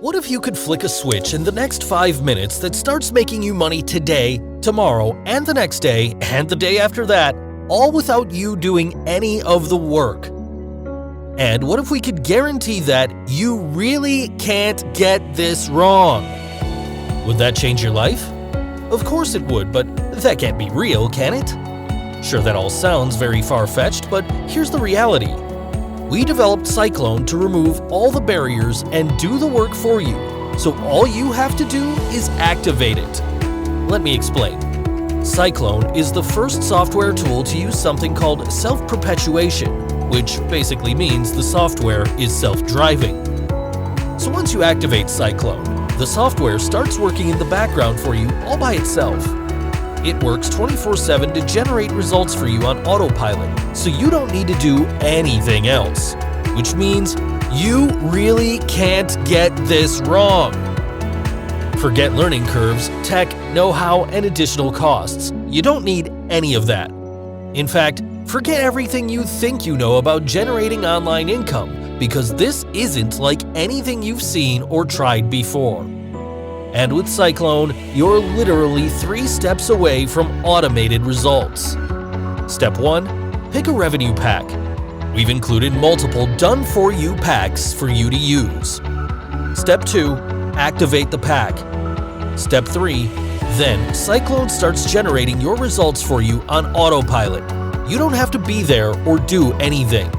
What if you could flick a switch in the next 5 minutes that starts making you money today, tomorrow, and the next day, and the day after that, all without you doing any of the work? And what if we could guarantee that you really can't get this wrong? Would that change your life? Of course it would, but that can't be real, can it? Sure, that all sounds very far-fetched, but here's the reality. We developed Cyclone to remove all the barriers and do the work for you, so all you have to do is activate it. Let me explain. Cyclone is the first software tool to use something called self-perpetuation, which basically means the software is self-driving. So once you activate Cyclone, the software starts working in the background for you all by itself. It works 24/7 to generate results for you on autopilot, so you don't need to do anything else. Which means you really can't get this wrong. Forget learning curves, tech, know-how, and additional costs. You don't need any of that. In fact, forget everything you think you know about generating online income, because this isn't like anything you've seen or tried before. And with Cyclone, you're literally 3 steps away from automated results. Step 1. Pick a revenue pack. We've included multiple done-for-you packs for you to use. Step 2. Activate the pack. Step 3. Then, Cyclone starts generating your results for you on autopilot. You don't have to be there or do anything.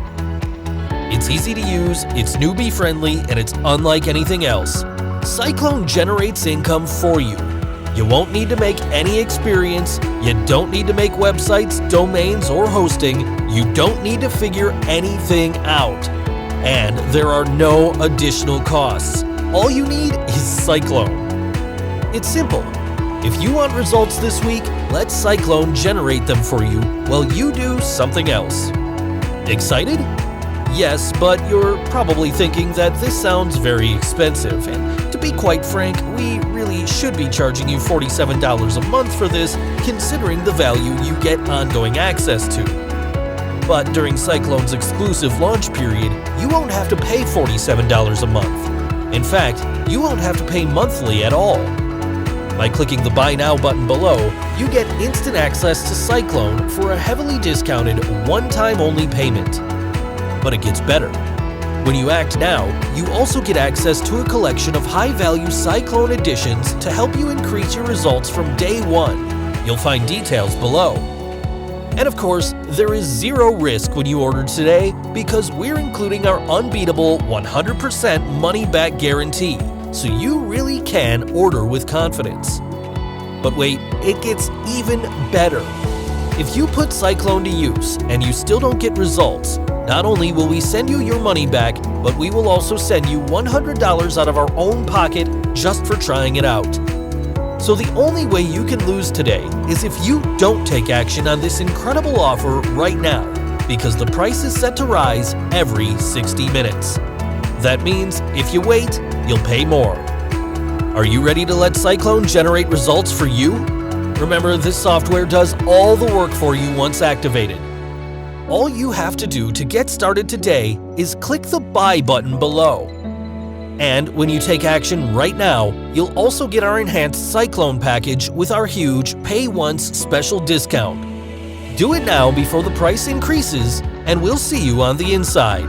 It's easy to use, it's newbie-friendly, and it's unlike anything else. Cyclone generates income for you. You won't need to make any experience, you don't need to make websites, domains, or hosting, you don't need to figure anything out. And there are no additional costs. All you need is Cyclone. It's simple. If you want results this week, let Cyclone generate them for you while you do something else. Excited? Yes, but you're probably thinking that this sounds very expensive, and to be quite frank, we really should be charging you $47 a month for this, considering the value you get ongoing access to. But during Cyclone's exclusive launch period, you won't have to pay $47 a month. In fact, you won't have to pay monthly at all. By clicking the Buy Now button below, you get instant access to Cyclone for a heavily discounted one-time only payment. But it gets better. When you act now, you also get access to a collection of high-value Cyclone editions to help you increase your results from day one. You'll find details below. And of course, there is zero risk when you order today because we're including our unbeatable 100% money-back guarantee, so you really can order with confidence. But wait, it gets even better. If you put Cyclone to use and you still don't get results, not only will we send you your money back, but we will also send you $100 out of our own pocket just for trying it out. So the only way you can lose today is if you don't take action on this incredible offer right now, because the price is set to rise every 60 minutes. That means if you wait, you'll pay more. Are you ready to let Cyclone generate results for you? Remember, this software does all the work for you once activated. All you have to do to get started today is click the Buy button below. And when you take action right now, you'll also get our enhanced Cyclone package with our huge Pay Once special discount. Do it now before the price increases, and we'll see you on the inside.